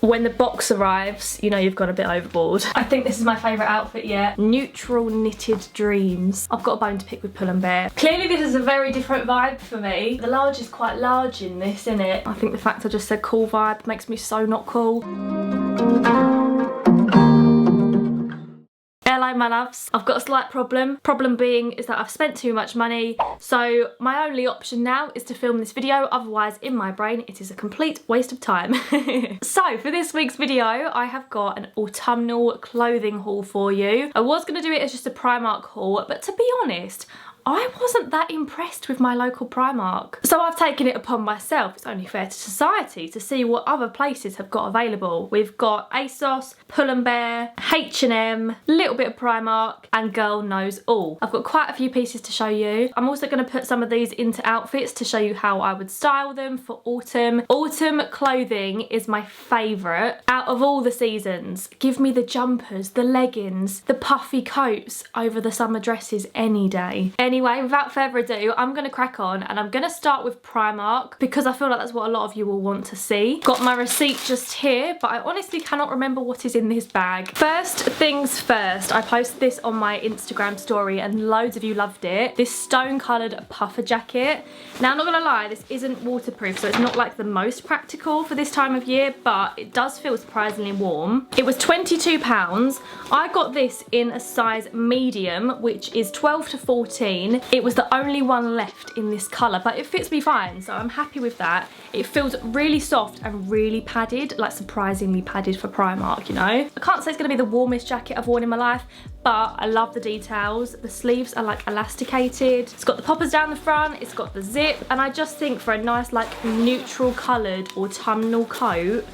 when the box arrives, you know you've gone a bit overboard. I think this is my favourite outfit yet. Neutral knitted dreams. I've got a bone to pick with Pull and Bear. Clearly this is a very different vibe for me. The large is quite large in this, isn't it? I think the fact I just said cool vibe makes me so not cool. Hello my loves. I've got a slight problem. Problem being is that I've spent too much money, so my only option now is to film this video, otherwise in my brain it is a complete waste of time. So for this week's video I have got an autumnal clothing haul for you. I was going to do it as just a Primark haul, but to be honest, I wasn't that impressed with my local Primark. So I've taken it upon myself, it's only fair to society, to see what other places have got available. We've got Asos, Pull and Bear, H&M, a little bit of Primark, and Girl Knows All. I've got quite a few pieces to show you. I'm also going to put some of these into outfits to show you how I would style them for autumn. Autumn clothing is my favourite out of all the seasons. Give me the jumpers, the leggings, the puffy coats over the summer dresses any day. Anyway, without further ado, I'm going to crack on and I'm going to start with Primark because I feel like that's what a lot of you will want to see. Got my receipt just here, but I honestly cannot remember what is in this bag. First things first, I posted this on my Instagram story and loads of you loved it. This stone coloured puffer jacket. Now I'm not going to lie, this isn't waterproof, so it's not like the most practical for this time of year, but it does feel surprisingly warm. It was £22. I got this in a size medium, which is 12 to 14. It was the only one left in this colour, but it fits me fine, so I'm happy with that. It feels really soft and really padded, like surprisingly padded for Primark, you know. I can't say it's going to be the warmest jacket I've worn in my life, but I love the details. The sleeves are like elasticated. It's got the poppers down the front, it's got the zip, and I just think for a nice like neutral coloured autumnal coat,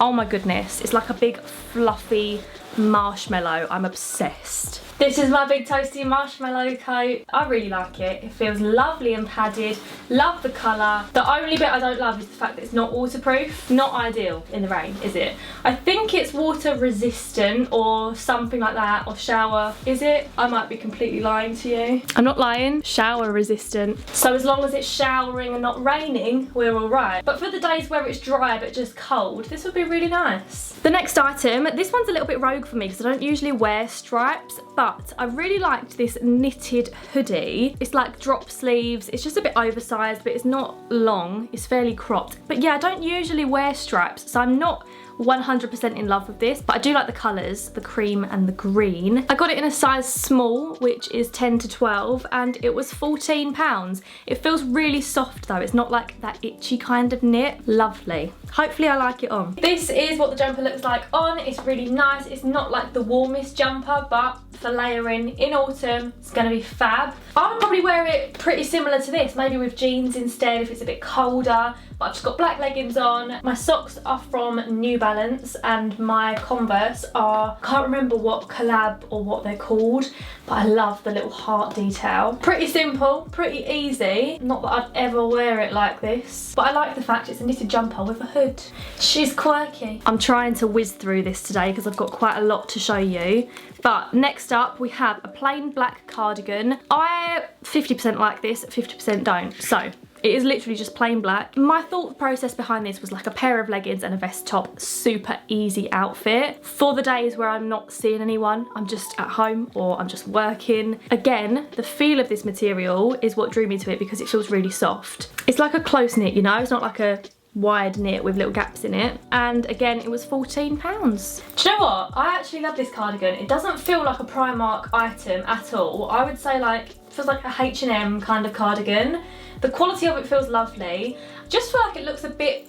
oh my goodness, it's like a big fluffy marshmallow. I'm obsessed. This is my big toasty marshmallow coat. I really like it. It feels lovely and padded. Love the colour. The only bit I don't love is the fact that it's not waterproof. Not ideal in the rain, is it? I think it's water resistant or something like that, or shower. Is it? I might be completely lying to you. I'm not lying. Shower resistant. So as long as it's showering and not raining, we're all right. But for the days where it's dry but just cold, this would be really nice. The next item, this one's a little bit rogue for me because I don't usually wear stripes, but I really liked this knitted hoodie. It's like drop sleeves. It's just a bit oversized, but it's not long. It's fairly cropped. But yeah, I don't usually wear stripes, so I'm not 100% in love with this, but I do like the colours, the cream and the green. I got it in a size small, which is 10 to 12, and it was £14. It feels really soft though. It's not like that itchy kind of knit. Lovely. Hopefully I like it on. This is what the jumper looks like on. It's really nice. It's not like the warmest jumper, but for layering in autumn, it's going to be fab. I would probably wear it pretty similar to this, maybe with jeans instead if it's a bit colder. But I've just got black leggings on. My socks are from New Balance and my Converse are, can't remember what collab or what they're called, but I love the little heart detail. Pretty simple, pretty easy. Not that I'd ever wear it like this, but I like the fact it's a knitted jumper with a hood. She's quirky. I'm trying to whiz through this today because I've got quite a lot to show you. But next up we have a plain black cardigan. I 50% like this, 50% don't. So it is literally just plain black. My thought process behind this was like a pair of leggings and a vest top. Super easy outfit. For the days where I'm not seeing anyone, I'm just at home or I'm just working. Again, the feel of this material is what drew me to it because it feels really soft. It's like a close knit, you know? It's not like a wide knit with little gaps in it, and again it was £14. Do you know what? I actually love this cardigan. It doesn't feel like a Primark item at all. I would say like it feels like a H&M kind of cardigan. The quality of it feels lovely. I just feel like it looks a bit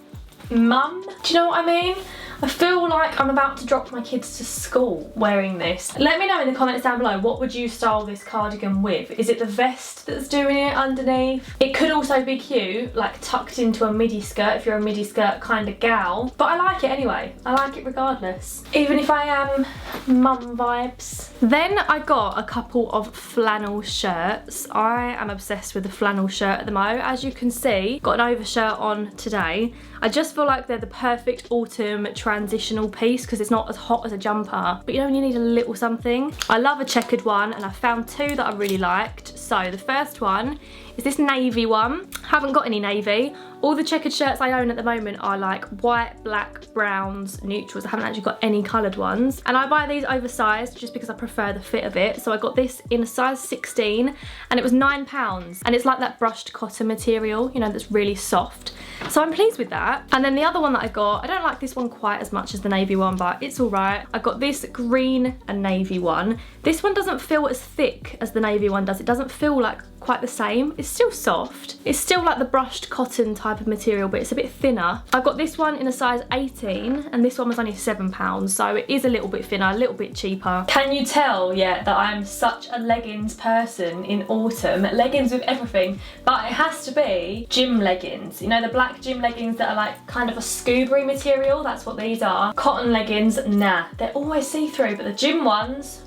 mum. Do you know what I mean? I feel like I'm about to drop my kids to school wearing this. Let me know in the comments down below, what would you style this cardigan with? Is it the vest that's doing it underneath? It could also be cute, like tucked into a midi skirt if you're a midi skirt kind of gal. But I like it anyway. I like it regardless. Even if I am mum vibes. Then I got a couple of flannel shirts. I am obsessed with the flannel shirt at the moment. As you can see, got an overshirt on today. I just feel like they're the perfect autumn transitional piece because it's not as hot as a jumper, but you know when you need a little something. I love a checkered one and I found two that I really liked. So the first one is this navy one. Haven't got any navy. All the checkered shirts I own at the moment are like white, black, browns, neutrals. I haven't actually got any coloured ones. And I buy these oversized just because I prefer the fit of it. So I got this in a size 16 and it was £9. And it's like that brushed cotton material, you know, that's really soft. So I'm pleased with that. And then the other one that I got, I don't like this one quite as much as the navy one, but it's all right. I got this green and navy one. This one doesn't feel as thick as the navy one does. It doesn't feel like quite the same. It's still soft. It's still like the brushed cotton type of material, but it's a bit thinner. I got this one in a size 18 and this one was only £7, so it is a little bit thinner, a little bit cheaper. Can you tell yet that I'm such a leggings person in autumn? Leggings with everything, but it has to be gym leggings. You know, the black gym leggings that are like kind of a scuba material? That's what these are. Cotton leggings, nah. They're always see-through, but the gym ones,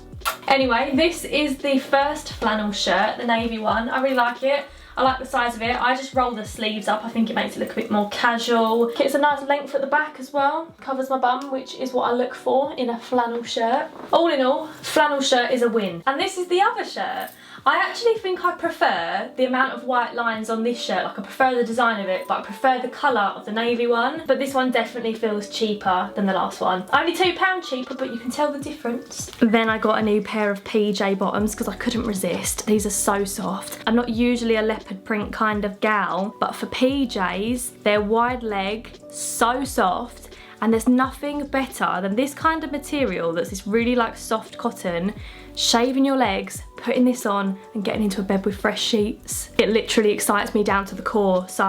anyway, this is the first flannel shirt, the navy one. I really like it. I like the size of it. I just roll the sleeves up. I think it makes it look a bit more casual. It's a nice length at the back as well. Covers my bum, which is what I look for in a flannel shirt. All in all, flannel shirt is a win. And this is the other shirt. I actually think I prefer the amount of white lines on this shirt. Like, I prefer the design of it, but I prefer the colour of the navy one. But this one definitely feels cheaper than the last one. Only £2 cheaper, but you can tell the difference. Then I got a new pair of PJ bottoms because I couldn't resist. These are so soft. I'm not usually a leopard print kind of gal, but for PJs, they're wide leg, so soft. And there's nothing better than this kind of material that's this really like soft cotton, shaving your legs, putting this on and getting into a bed with fresh sheets. It literally excites me down to the core, so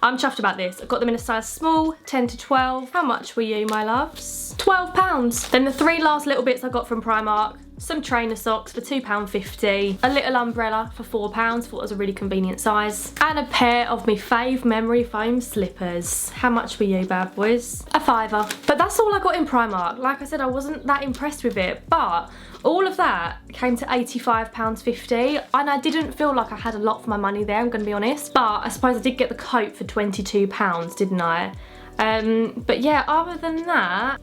I'm chuffed about this. I got them in a size small, 10 to 12. How much were you, my loves? £12. Then the three last little bits I got from Primark. Some trainer socks for £2.50, a little umbrella for £4, thought it was a really convenient size, and a pair of my fave memory foam slippers. How much were you, bad boys? A £5. But that's all I got in Primark. Like I said, I wasn't that impressed with it, but all of that came to £85.50, and I didn't feel like I had a lot for my money there, I'm gonna be honest. But I suppose I did get the coat for £22, didn't I? But yeah, other than that,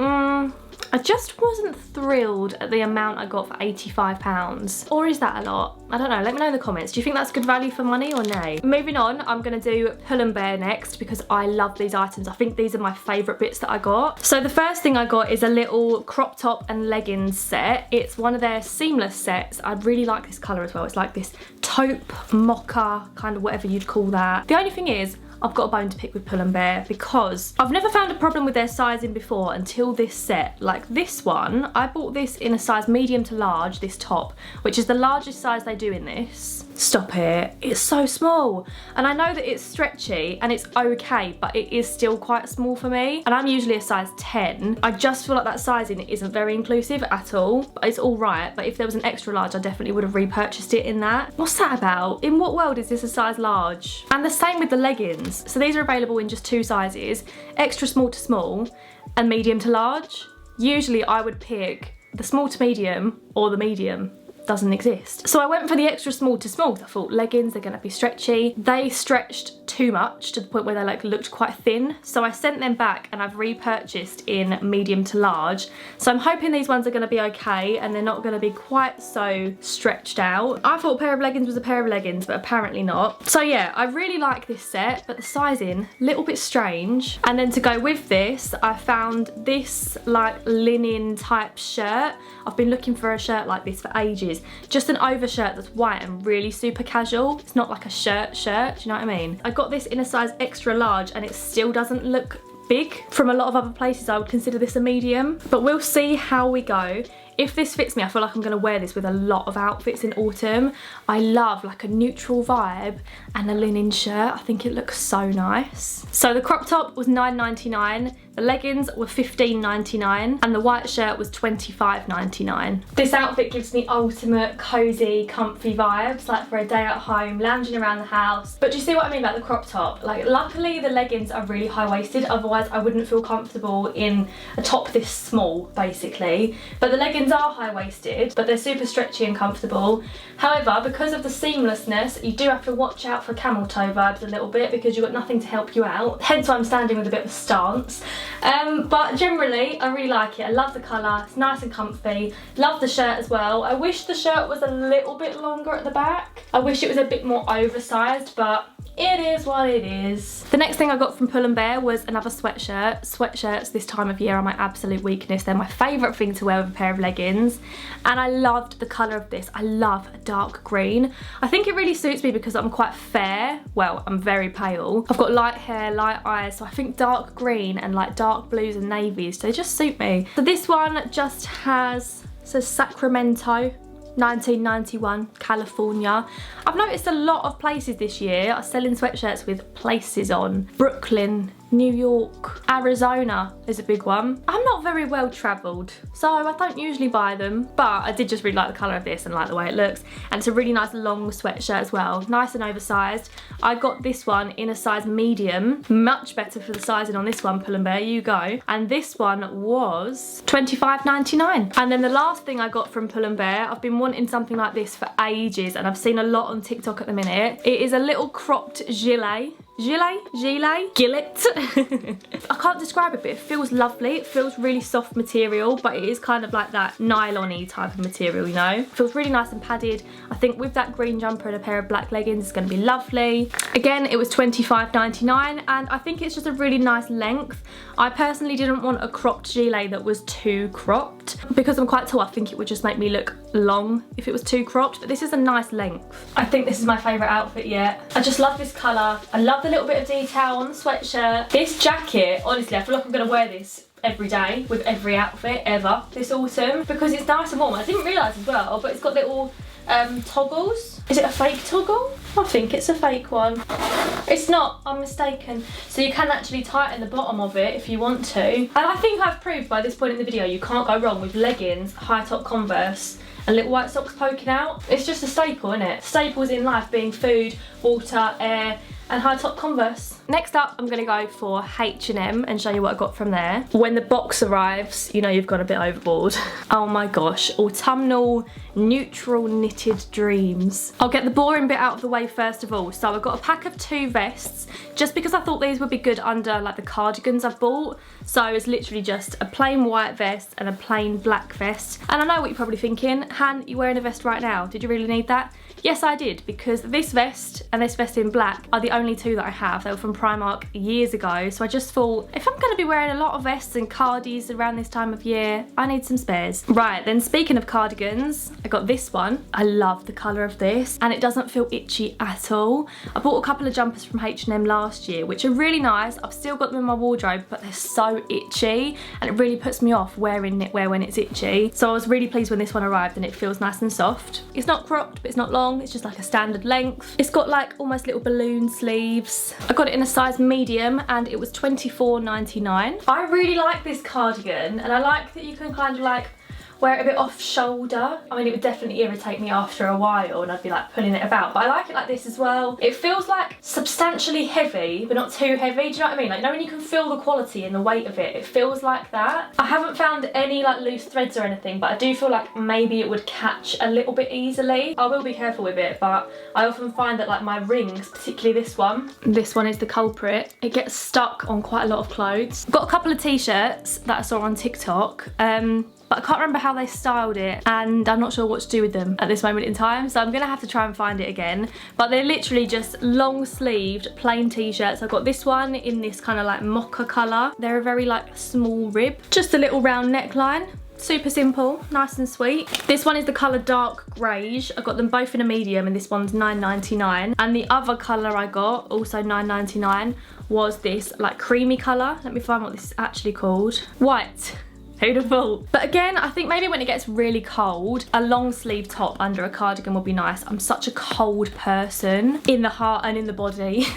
I just wasn't thrilled at the amount I got for £85. Or is that a lot? I don't know, let me know in the comments. Do you think that's good value for money or no? Moving on, I'm gonna do Pull and Bear next because I love these items. I think these are my favourite bits that I got. So the first thing I got is a little crop top and leggings set. It's one of their seamless sets. I really like this colour as well. It's like this taupe, mocha, kind of whatever you'd call that. The only thing is, I've got a bone to pick with Pull and Bear because I've never found a problem with their sizing before until this set. Like this one, I bought this in a size medium to large, this top, which is the largest size they do in this. Stop it, it's so small. And I know that it's stretchy and it's okay, but it is still quite small for me. And I'm usually a size 10. I just feel like that sizing isn't very inclusive at all. But it's all right, but if there was an extra large, I definitely would have repurchased it in that. What's that about? In what world is this a size large? And the same with the leggings. So these are available in just two sizes, extra small to small and medium to large. Usually I would pick the small to medium or the medium. Doesn't exist. So I went for the extra small to small. I thought leggings, they're gonna be stretchy. They stretched too much to the point where they like looked quite thin. So I sent them back and I've repurchased in medium to large. So I'm hoping these ones are gonna be okay and they're not gonna be quite so stretched out. I thought a pair of leggings was a pair of leggings, but apparently not. So yeah, I really like this set, but the sizing, a little bit strange. And then to go with this, I found this like linen type shirt. I've been looking for a shirt like this for ages. Just an overshirt that's white and really super casual. It's not like a shirt, do you know what I mean? I got this in a size extra large and it still doesn't look big. From a lot of other places I would consider this a medium, but we'll see how we go. If this fits me, I feel like I'm gonna wear this with a lot of outfits in autumn. I love like a neutral vibe and a linen shirt. I think it looks so nice. So the crop top was £9.99. The leggings were £15.99 and the white shirt was £25.99. This outfit gives me ultimate cozy, comfy vibes, like for a day at home, lounging around the house. But do you see what I mean about the crop top? Like, luckily the leggings are really high-waisted, otherwise I wouldn't feel comfortable in a top this small, basically. But the leggings leggings are high-waisted, but they're super stretchy and comfortable. However, because of the seamlessness, you do have to watch out for camel toe vibes a little bit because you've got nothing to help you out. Hence why I'm standing with a bit of a stance. But generally, I really like it. I love the colour. It's nice and comfy. Love the shirt as well. I wish the shirt was a little bit longer at the back. I wish it was a bit more oversized, but it is what it is. The next thing I got from Pull & Bear was another sweatshirt. Sweatshirts this time of year are my absolute weakness. They're my favourite thing to wear with a pair of leggings. And I loved the colour of this. I love a dark green. I think it really suits me because I'm quite fair. Well, I'm very pale. I've got light hair, light eyes, so I think dark green and like dark blues and navies, they just suit me. So this one just says Sacramento, 1991, California. I've noticed a lot of places this year are selling sweatshirts with places on. Brooklyn, New York, Arizona is a big one. I'm not very well travelled, so I don't usually buy them, but I did just really like the colour of this and like the way it looks. And it's a really nice long sweatshirt as well, nice and oversized. I got this one in a size medium, much better for the sizing on this one, Pull & Bear, you go. And this one was $25.99. And then the last thing I got from Pull & Bear, I've been wanting something like this for ages and I've seen a lot on TikTok at the minute. It is a little cropped gilet. Gillet. I can't describe it, but it feels lovely. It feels really soft material, but it is kind of like that nylon-y type of material, you know? It feels really nice and padded. I think with that green jumper and a pair of black leggings, it's gonna be lovely. Again, it was $25.99, and I think it's just a really nice length. I personally didn't want a cropped gilet that was too cropped. Because I'm quite tall, I think it would just make me look long if it was too cropped, but this is a nice length. I think this is my favourite outfit yet. I just love this colour. I love the little bit of detail on the sweatshirt. This jacket, honestly, I feel like I'm going to wear this every day with every outfit ever this autumn because it's nice and warm. I didn't realise as well, but it's got little toggles. Is it a fake toggle? I think it's a fake one. It's not, I'm mistaken. So you can actually tighten the bottom of it if you want to. And I think I've proved by this point in the video you can't go wrong with leggings, high top Converse and little white socks poking out. It's just a staple, isn't it? Staples in life being food, water, air, and high top Converse. Next up, I'm gonna go for H&M and show you what I got from there. When the box arrives, you know you've gone a bit overboard. Oh my gosh, autumnal neutral knitted dreams. I'll get the boring bit out of the way first of all. So I got a pack of 2 vests just because I thought these would be good under like the cardigans I've bought. So it's literally just a plain white vest and a plain black vest. And I know what you're probably thinking, Han, you're wearing a vest right now. Did you really need that? Yes, I did, because this vest and this vest in black are the only 2 that I have. They were from Primark years ago, so I just thought, if I'm going to be wearing a lot of vests and cardies around this time of year, I need some spares. Right, then speaking of cardigans, I got this one. I love the colour of this, and it doesn't feel itchy at all. I bought a couple of jumpers from H&M last year, which are really nice. I've still got them in my wardrobe, but they're so itchy, and it really puts me off wearing knitwear when it's itchy. So I was really pleased when this one arrived, and it feels nice and soft. It's not cropped, but it's not long. It's just like a standard length. It's got like almost little balloon sleeves. I got it in a size medium and it was $24.99. I really like this cardigan and I like that you can kind of like wear it a bit off shoulder. I mean, it would definitely irritate me after a while and I'd be like pulling it about, but I like it like this as well. It feels like substantially heavy, but not too heavy. Do you know what I mean? Like, you know when you can feel the quality and the weight of it? It feels like that. I haven't found any like loose threads or anything, but I do feel like maybe it would catch a little bit easily. I will be careful with it, but I often find that like my rings, particularly this one is the culprit. It gets stuck on quite a lot of clothes. I've got a couple of t-shirts that I saw on TikTok. But I can't remember how they styled it and I'm not sure what to do with them at this moment in time, so I'm gonna have to try and find it again. But they're literally just long sleeved plain t-shirts. I've got this one in this kind of like mocha colour. They're a very like small rib, just a little round neckline. Super simple, nice and sweet. This one is the colour dark greige. I got them both in a medium and this one's $9.99. And the other colour I got, also $9.99, was this like creamy colour. Let me find what this is actually called. White. Who'd have thought? But again, I think maybe when it gets really cold, a long sleeve top under a cardigan would be nice. I'm such a cold person in the heart and in the body.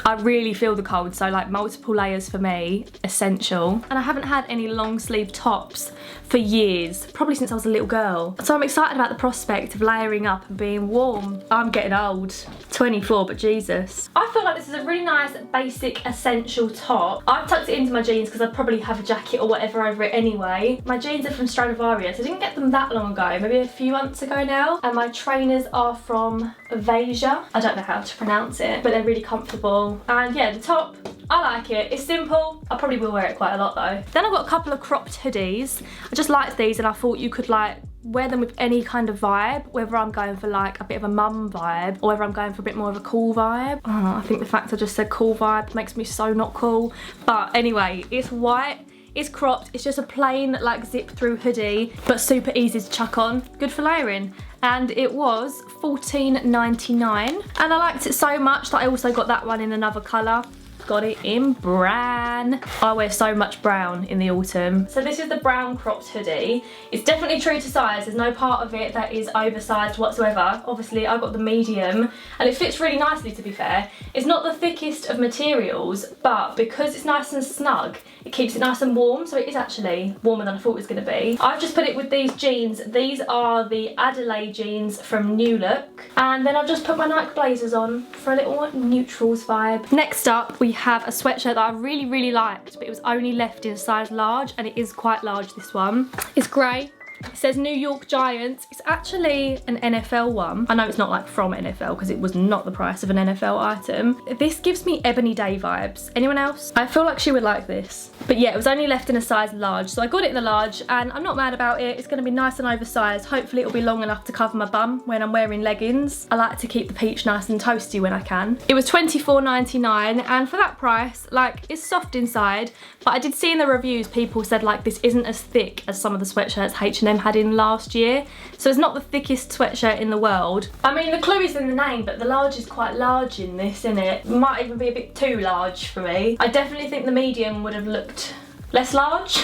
I really feel the cold, so like multiple layers for me, essential. And I haven't had any long sleeve tops for years, probably since I was a little girl. So I'm excited about the prospect of layering up and being warm. I'm getting old, 24, but Jesus. I feel like this is a really nice basic essential top. I've tucked it into my jeans because I'd probably have a jacket or whatever over it anyway. My jeans are from Stradivarius. I didn't get them that long ago, maybe a few months ago now. And my trainers are from Avasia. I don't know how to pronounce it, but they're really comfortable. And yeah, the top, I like it. It's simple. I probably will wear it quite a lot though. Then I've got a couple of cropped hoodies. I just liked these and I thought you could like wear them with any kind of vibe, whether I'm going for like a bit of a mum vibe or whether I'm going for a bit more of a cool vibe. Oh, I think the fact I just said cool vibe makes me so not cool. But anyway, it's white, it's cropped, it's just a plain like zip through hoodie, but super easy to chuck on, good for layering. And it was $14.99 and I liked it so much that I also got that one in another colour. Got it in brown. I wear so much brown in the autumn. So this is the brown cropped hoodie. It's definitely true to size. There's no part of it that is oversized whatsoever. Obviously I got the medium and it fits really nicely, to be fair. It's not the thickest of materials, but because it's nice and snug, it keeps it nice and warm, so it is actually warmer than I thought it was going to be. I've just put it with these jeans. These are the Adelaide jeans from New Look. And then I've just put my Nike blazers on for a little neutrals vibe. Next up, we have a sweatshirt that I really, really liked, but it was only left in a size large, and it is quite large, this one. It's grey. It says New York Giants. It's actually an NFL one. I know it's not like from NFL because it was not the price of an NFL item. This gives me Ebony Day vibes. Anyone else? I feel like she would like this. But yeah, it was only left in a size large. So I got it in the large and I'm not mad about it. It's going to be nice and oversized. Hopefully it'll be long enough to cover my bum when I'm wearing leggings. I like to keep the peach nice and toasty when I can. It was $24.99 and for that price, like, it's soft inside. But I did see in the reviews people said like this isn't as thick as some of the sweatshirts H&M had in last year, so it's not the thickest sweatshirt in the world. I mean, the clue is in the name, but the large is quite large in this, isn't it? Might even be a bit too large for me. I definitely think the medium would have looked less large.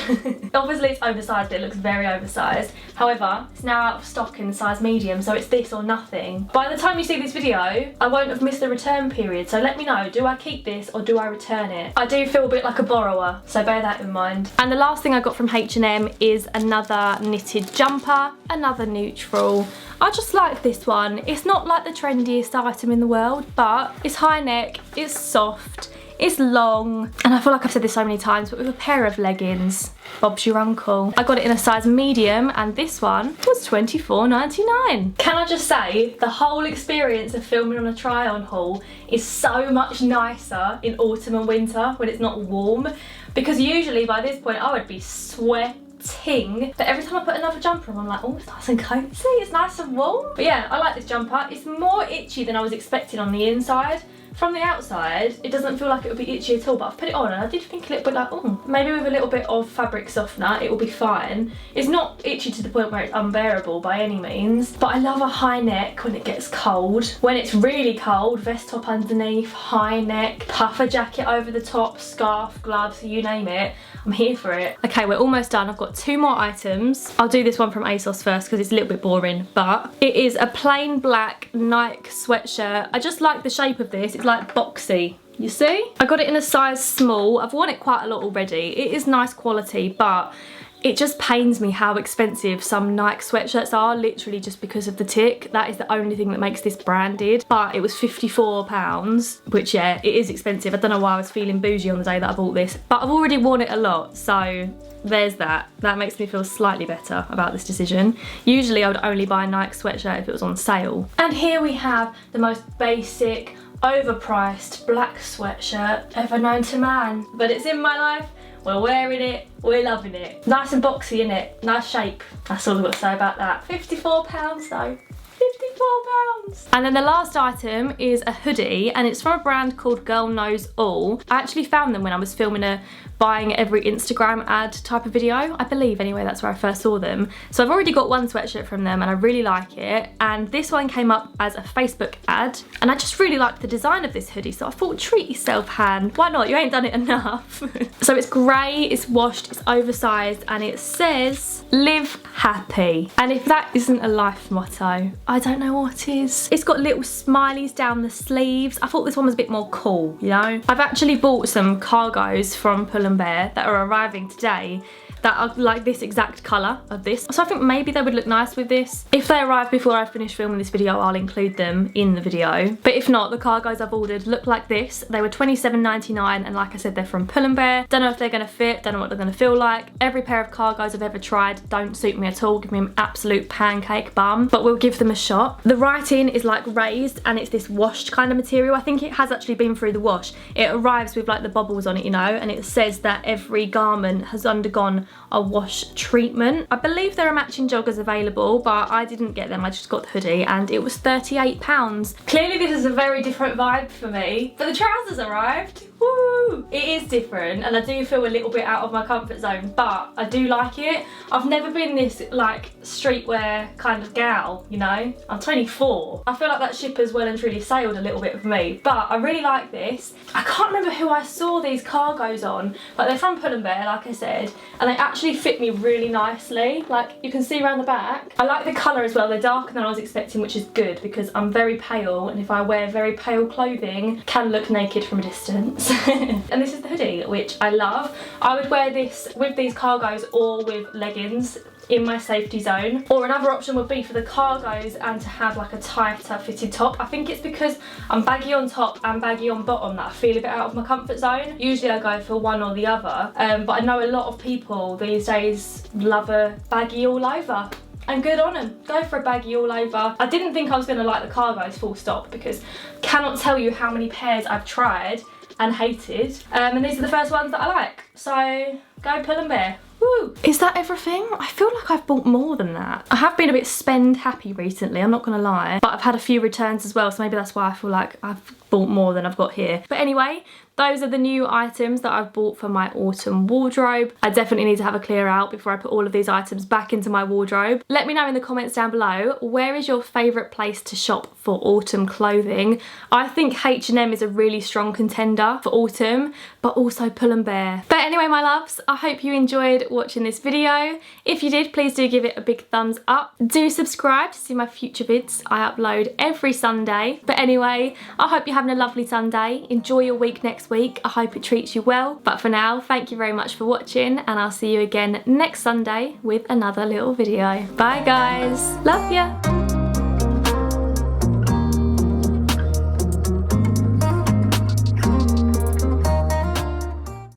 Obviously it's oversized, it looks very oversized. However, it's now out of stock in the size medium, so it's this or nothing. By the time you see this video, I won't have missed the return period, so let me know, do I keep this or do I return it? I do feel a bit like a borrower, so bear that in mind. And the last thing I got from H&M is another knitted jumper, another neutral. I just like this one. It's not like the trendiest item in the world, but it's high neck, it's soft, it's long, and I feel like I've said this so many times, but with a pair of leggings, Bob's your uncle. I got it in a size medium, and this one was $24.99. Can I just say, the whole experience of filming on a try-on haul is so much nicer in autumn and winter when it's not warm, because usually by this point I would be sweating. But every time I put another jumper on, I'm like, oh, it's nice and cozy, it's nice and warm. But yeah, I like this jumper. It's more itchy than I was expecting on the inside. From the outside, it doesn't feel like it would be itchy at all, but I've put it on and I did think a little bit like, oh, maybe with a little bit of fabric softener, it will be fine. It's not itchy to the point where it's unbearable by any means, but I love a high neck when it gets cold. When it's really cold, vest top underneath, high neck, puffer jacket over the top, scarf, gloves, you name it. I'm here for it. Okay, we're almost done. I've got two more items. I'll do this one from Asos first because it's a little bit boring, but it is a plain black Nike sweatshirt. I just like the shape of this. It's like boxy. You see? I got it in a size small. I've worn it quite a lot already. It is nice quality, but it just pains me how expensive some Nike sweatshirts are, literally just because of the tick. That is the only thing that makes this branded. But it was £54, which yeah, it is expensive. I don't know why I was feeling bougie on the day that I bought this, but I've already worn it a lot, so there's that. That makes me feel slightly better about this decision. Usually I would only buy a Nike sweatshirt if it was on sale. And here we have the most basic, overpriced black sweatshirt ever known to man. But it's in my life. We're wearing it, we're loving it. Nice and boxy, innit? Nice shape. That's all I've got to say about that. £54 though. £54. And then the last item is a hoodie, and it's from a brand called Girl Knows All. I actually found them when I was filming a buying every Instagram ad type of video. I believe anyway, that's where I first saw them. So I've already got one sweatshirt from them and I really like it. And this one came up as a Facebook ad. And I just really liked the design of this hoodie. So I thought, treat yourself, Han. Why not? You ain't done it enough. So it's grey, it's washed, it's oversized, and it says, live happy. And if that isn't a life motto, I don't know what is. It's got little smileys down the sleeves. I thought this one was a bit more cool, you know? I've actually bought some cargos from Pull & Bear that are arriving today, that are like this exact colour of this. So I think maybe they would look nice with this. If they arrive before I finish filming this video, I'll include them in the video. But if not, the cargos I've ordered look like this. They were £27.99 and like I said, they're from Pull&Bear. Don't know if they're going to fit, don't know what they're going to feel like. Every pair of cargos I've ever tried don't suit me at all, give me an absolute pancake bum, but we'll give them a shot. The writing is like raised and it's this washed kind of material. I think it has actually been through the wash. It arrives with like the bubbles on it, you know, and it says that every garment has undergone a wash treatment. I believe there are matching joggers available, but I didn't get them, I just got the hoodie and it was £38. Clearly this is a very different vibe for me, but the trousers arrived. Woo! It is different and I do feel a little bit out of my comfort zone, but I do like it. I've never been this like streetwear kind of gal, you know. I'm 24. I feel like that ship has well and truly sailed a little bit for me, but I really like this. I can't remember who I saw these cargos on, but they're from Pull&Bear, like I said, and they actually fit me really nicely. Like you can see around the back. I like the colour as well. They're darker than I was expecting, which is good because I'm very pale, and if I wear very pale clothing, I can look naked from a distance. And this is the hoodie, which I love. I would wear this with these cargos or with leggings in my safety zone. Or another option would be for the cargos and to have like a tighter fitted top. I think it's because I'm baggy on top and baggy on bottom that I feel a bit out of my comfort zone. Usually I go for one or the other, but I know a lot of people these days love a baggy all over. And good on them, go for a baggy all over. I didn't think I was going to like the cargos full stop because cannot tell you how many pairs I've tried and hated, and these are the first ones that I like, so go Pull&Bear. Woo! Is that everything? I feel like I've bought more than that. I have been a bit spend happy recently, I'm not gonna lie, but I've had a few returns as well, so maybe that's why I feel like I've bought more than I've got here. But anyway, those are the new items that I've bought for my autumn wardrobe. I definitely need to have a clear out before I put all of these items back into my wardrobe. Let me know in the comments down below, where is your favourite place to shop for autumn clothing? I think H&M is a really strong contender for autumn, but also Pull&Bear. But anyway, my loves, I hope you enjoyed watching this video. If you did, please do give it a big thumbs up. Do subscribe to see my future vids. I upload every Sunday. But anyway, I hope you're having a lovely Sunday. Enjoy your week next week. I hope it treats you well. But for now, thank you very much for watching, and I'll see you again next Sunday with another little video. Bye guys. Love ya.